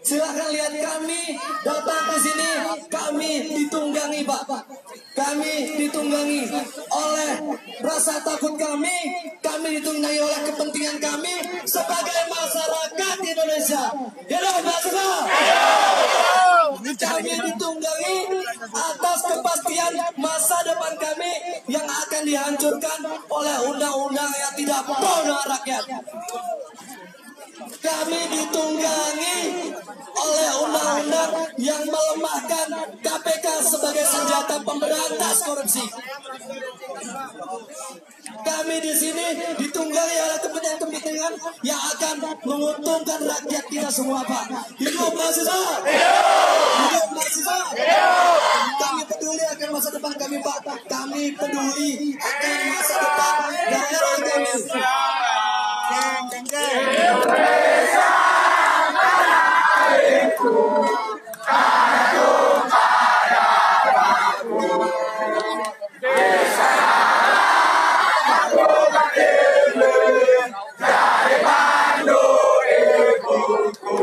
Silahkan lihat kami datang ke sini, kami ditunggangi Pak. Kami ditunggangi oleh rasa takut kami ditunggangi oleh kepentingan kami sebagai masyarakat Indonesia. Hidup mahasiswa! Kami ditunggangi atas kepastian masa depan kami yang akan dihancurkan oleh undang-undang yang tidak pro dengan rakyat. Kami ditunggangi oleh undang-undang yang melemahkan KPK sebagai senjata pemberantas korupsi. Kami di sini ditunggangi oleh kepentingan-kepentingan yang akan menguntungkan rakyat kita semua, Pak. Hidup mahasiswa! Hidup mahasiswa! Kami peduli akan masa depan kami, Pak. Kami peduli akan masa depan daerah kami. Indonesia milikku, aku padaku. Bisa aku berdiri dari pandu ibuku.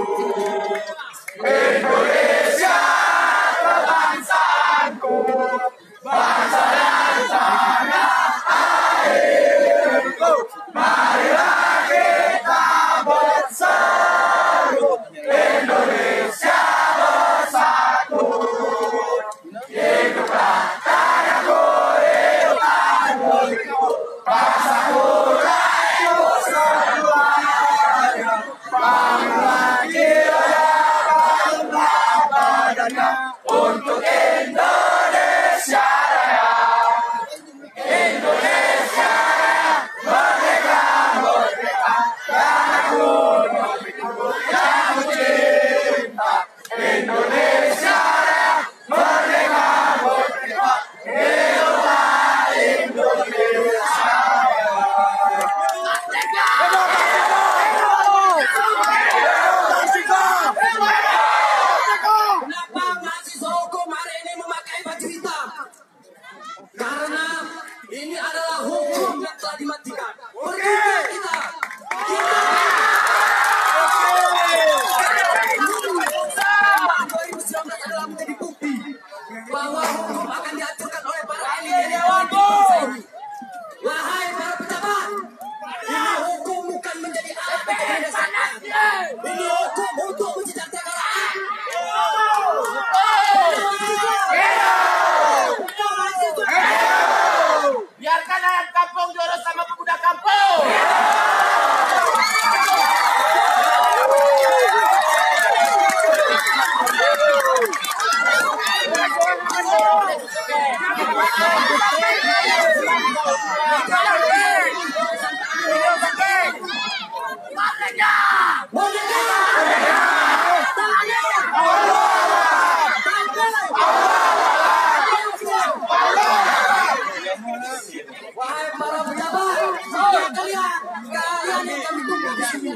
Indonesia bangsaku, bangsa dan tanah airku. Marilah kita bersatu, Indonesia bersatu. Hiduplah tanahku, hiduplah negeriku, bangsaku rayu semuanya. Bangunlah jiwanya, bangunlah badannya untuk Indonesia Raya. Indonesia Raya, merdeka, merdeka, dan aku yang cinta. Indonesia Raya, merdeka, merdeka, hiduplah Indonesia Raya. Kenapa mahasiswa hukum hari ini memakai baju hitam? Karena ini adalah hukum yang telah dimatikan. Berjuang kita. Adalah menjadi bukti bahwa hukum akan dihancurkan oleh para elit yang bangsa ini. Wahai para pejabat, ini hukum bukan menjadi alat untuk menyesatkan. Ini hukum untuk mensejahterakan rakyat. Biarkan anak kampung diurus sama pemuda kampung. Wahai para pejabat, kalian yang kami tunggu di sini.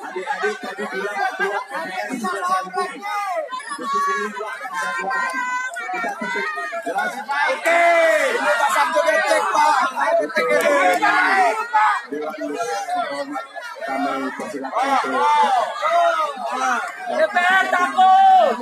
Adik-adik tadi bilang ketua MPR sudah sampai. Untuk ini kita tentu jelas. Oke, pasang cek Pak. Kami persilakan untuk DPR takut.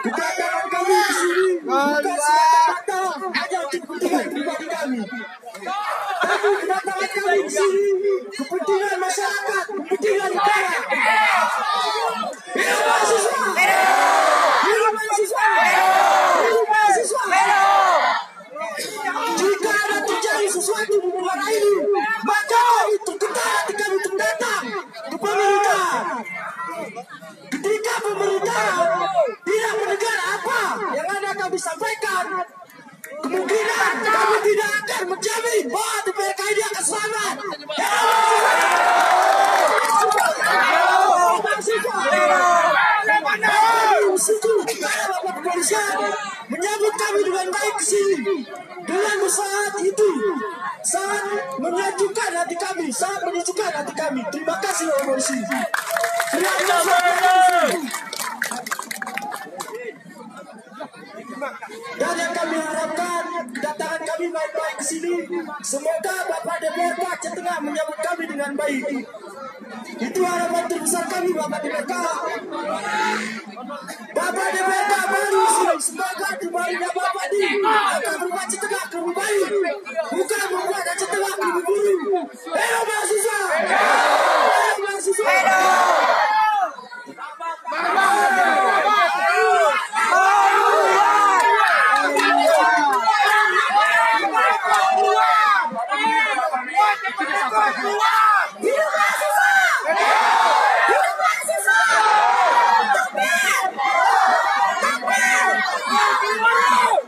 Kedatangan kami di sini bukan semata-mata hanya untuk kepentingan pribadi kami. Tapi kedatangan kami di sini kepentingan masyarakat, kepentingan negara. Hidup mahasiswa! Hidup mahasiswa! Hidup mahasiswa! Jika ada terjadi sesuatu di negara ini, maka kami tergetar hati kami untuk datang ke pemerintahan. Ketika pemerintahan tidak mendengar apa yang ada kami sampaikan, kemungkinan kami tidak akan menjamin bahwa TPRK ini akan selamat. Bapak kepolisian menyambut kami dengan baik ke sini. Dengan saat itu sangat menyejukkan hati kami, sangat menyejukkan hati kami. Terima kasih Bapak Polisi. Terima kasih. Dan yang kami harapkan kedatangan kami baik-baik ke sini. Semoga Bapak DPRK Aceh Tengah menyambut kami dengan baik. Itu harapan terbesar kami Bapak DPRK. Bapak DPRK baru sini. Semoga kembalinya Bapak di akan berubah Aceh Tengah ke lebih baik. Bukan membuat Aceh Tengah ke lebih buruk. Halo mahasiswa. Halo mahasiswa.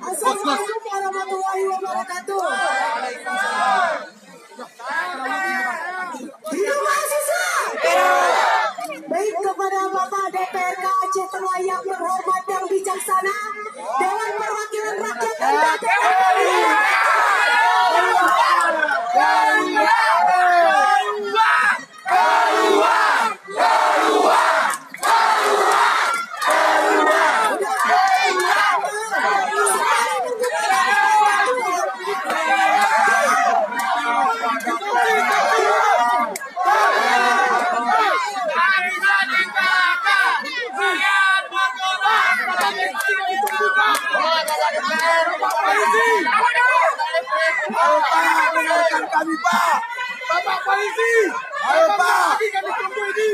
Assalamualaikum warahmatullahi wabarakatuh. Hidup mahasiswa. Baik kepada Bapak DPRK Aceh Tengah yang terhormat dan bijaksana, Dewan Perwakilan Rakyat kami Pak, Bapak Polisi, ayo Pak, kami tunggu ini.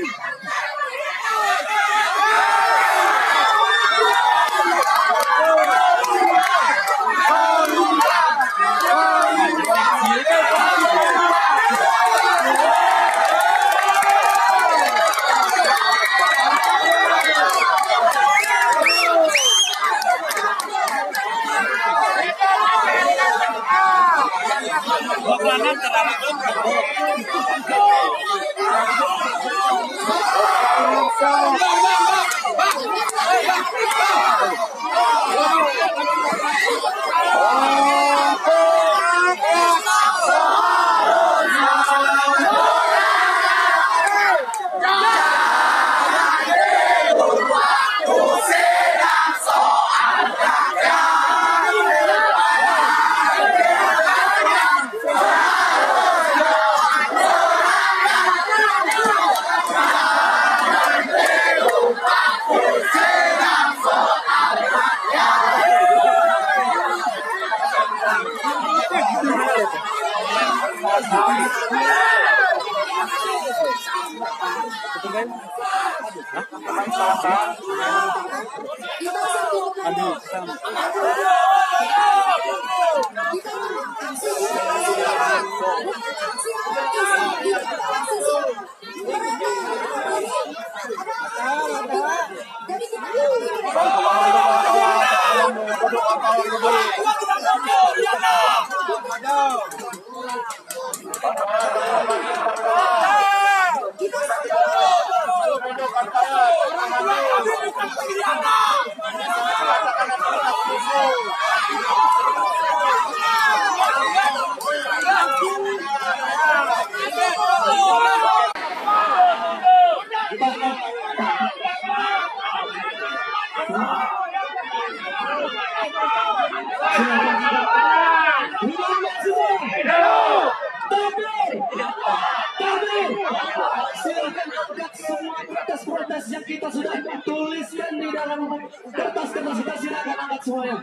Silakan angkat semua protes-protes yang kita sudah tuliskan di dalam kertas-kertas kita, silakan angkat semuanya.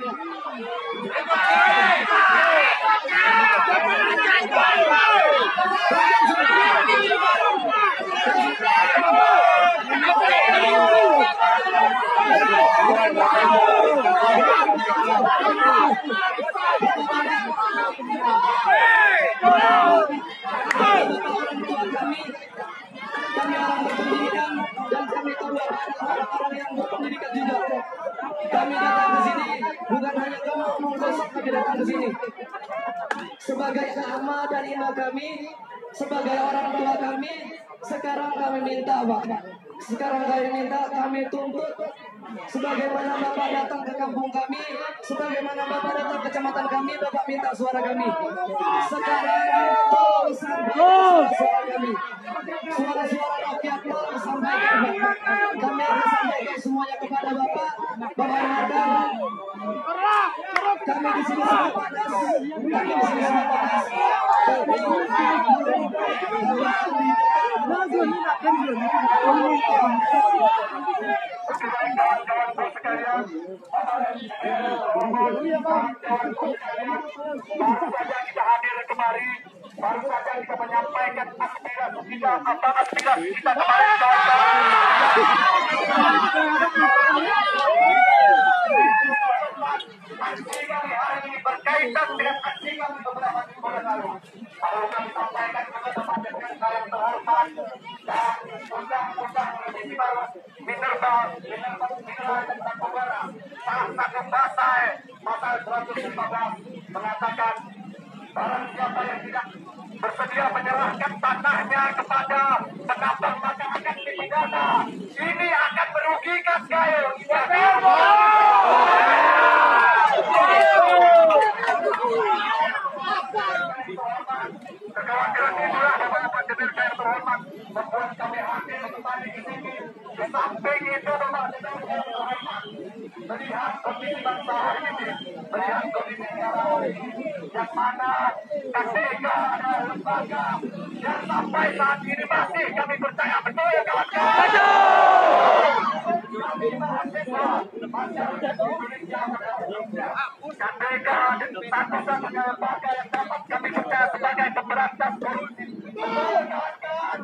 Kami orang berpendidikan dan kami tahu orang-orang yang berpendidikan juga. Kami datang ke sini bukan hanya kamu ngomong kosong, kami datang ke sini sebagai ama dan ima kami, sebagai orang tua kami. Sekarang kami minta, Pak. Sekarang kami minta, kami tuntut sebagaimana Bapak datang ke kampung kami, sebagaimana Bapak datang ke kecamatan kami, Bapak minta suara kami. Sekarang tolong sampaikan suara kami. Suara-suara rakyat tolong sampaikan, Bapak. Kami akan sampaikan semuanya kepada Bapak. Bapak Mardan. Kami di sini semua panas. Kami di sini semua panas. Kita hadir kemari, baru saja kita menyampaikan aspirasi kita kemarin. Aksi kami hari ini berkaitan dengan aksi kami beberapa minggu lalu. Kalau kami sampaikan kepada teman-teman yang terhormat dan undang-undang revisi baru Minerba tentang negara salah satu pasal 115 mengatakan barang siapa yang tidak bersedia menyerahkan tanahnya kepada penambang maka akan dipidana. Ini akan merugikan Gayo. Kekhawatiran inilah Bapak Denir saya terhormat membuat kami hadir kembali di sini. Di samping itu Bapak Denir saya terhormat melihat kondisi bangsa hari ini, melihat kondisi negara hari ini, yang mana KPK adalah lembaga yang sampai saat ini masih kami percaya betul ya kawan-kawan. Kami mahasiswa masyarakat Indonesia KPK satu-satunya lembaga yang dapat kami percaya sebagai pemberantas korupsi. Betul kawan-kawan.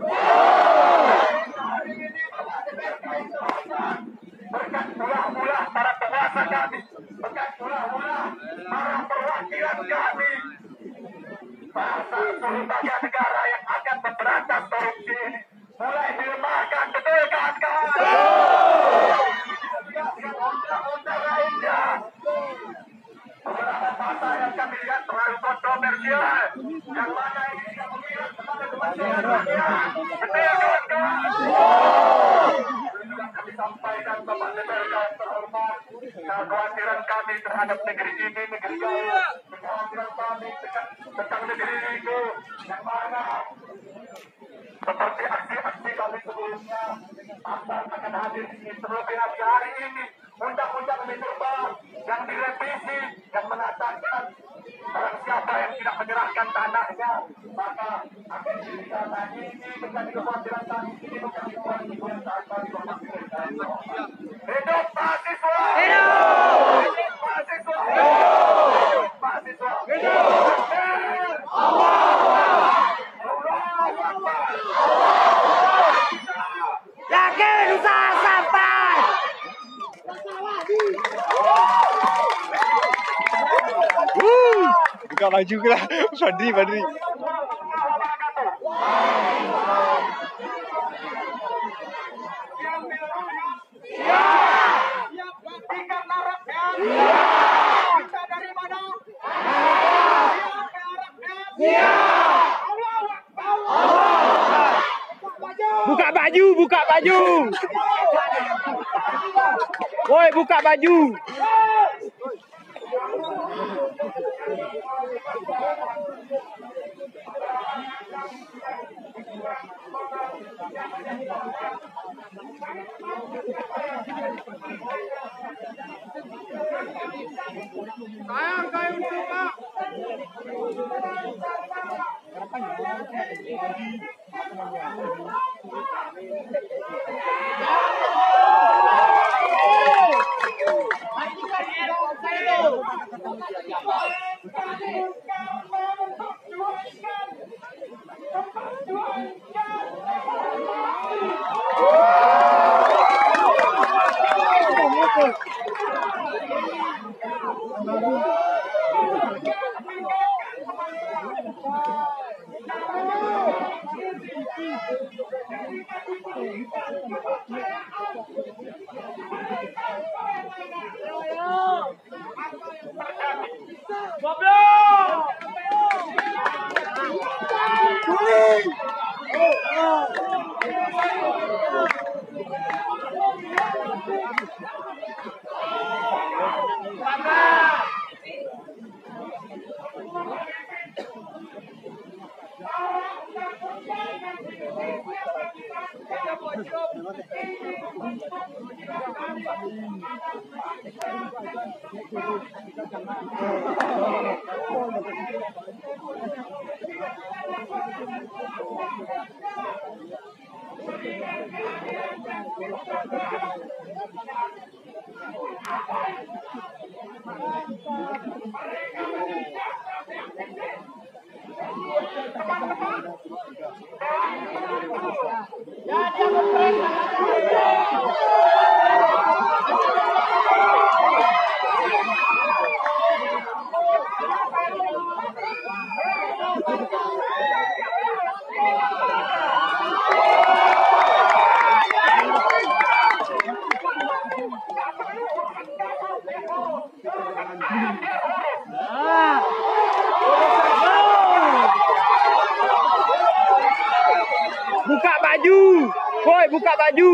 Hari ini Bapak DPR terhormat berkat ulah-ulah para penguasa kami, berkat ulah-ulah para perwakilan kami, bahasa lembaga negara yang akan memberantas korupsi ini mulai dilemahkan. Betul kawan-kawan. Undang-undang lainnya beberapa pasal yang kami lihat terlalu kontroversial, yang mana ini tidak memihak kepada kepentingan rakyat. Betul kawan-kawan. Kami sampaikan Bapak DPR yang terhormat, kekhawatiran kami terhadap negeri ini, negeri Gayo, kekhawatiran kami tentang negeri ini, yang mana seperti aksi-aksi kami sebelumnya akan hadir di sini. Terlebih lagi hari ini undang-undang Minerba yang direvisi yang mengatakan barang siapa yang tidak menyerahkan tanahnya maka akan dipidana. Ini menjadi kekhawatiran kami. Ini menjadi kekhawatiran saat kami hidup mahasiswa! Hidup! Hidup mahasiswa! Hidup mahasiswa! Hidup! Yakin usaha sampai. Buka baju ke lah, Fadri. Buka baju. Woi, buka baju. Sayang. Buka baju, woi buka baju.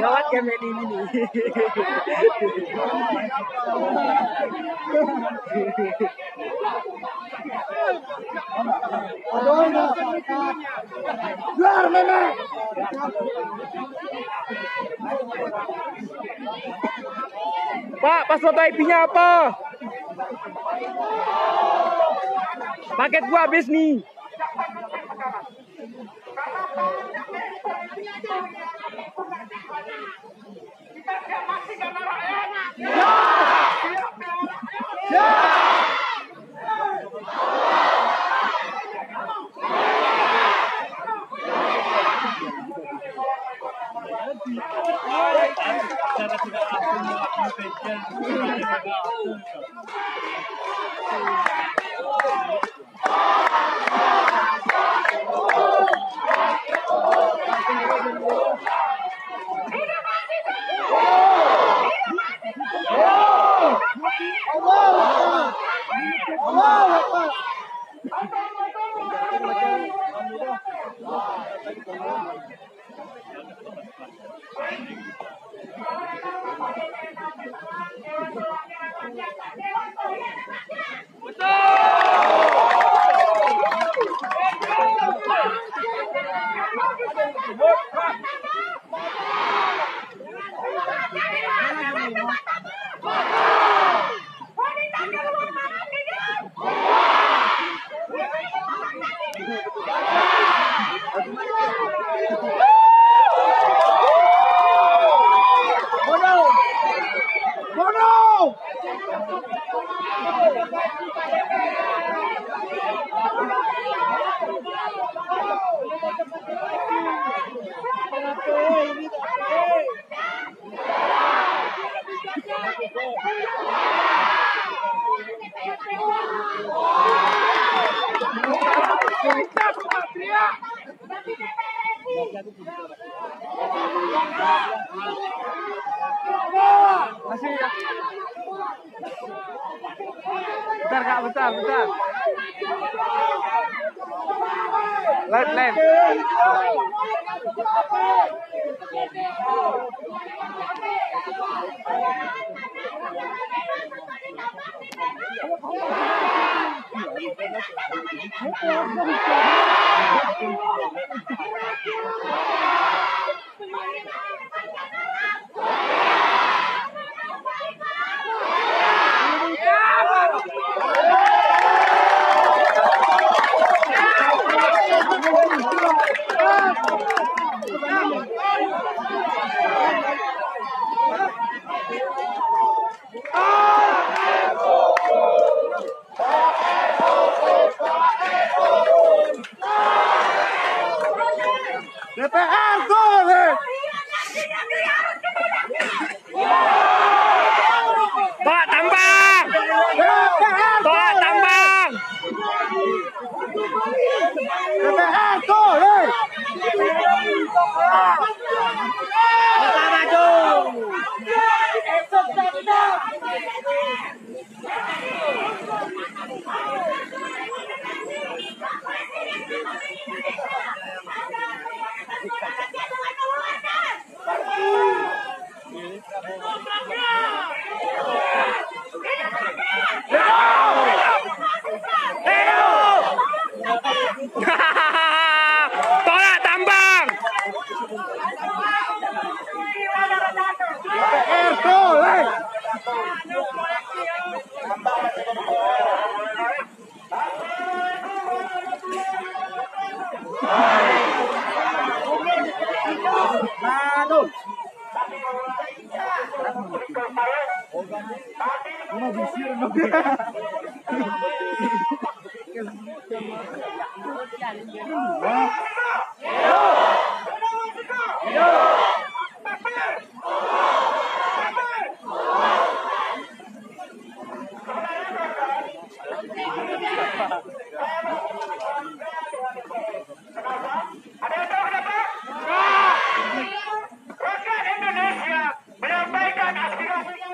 Gawat ya main ini nih. Luar memang. Pak, pas foto IP-nya apa? Paket gua habis nih. Lain. DPR boleh. Tolak tambang. Tolak tambang. DPR boleh. Tolak tambang. DPR boleh. Rakyat Indonesia menyampaikan aspirasinya.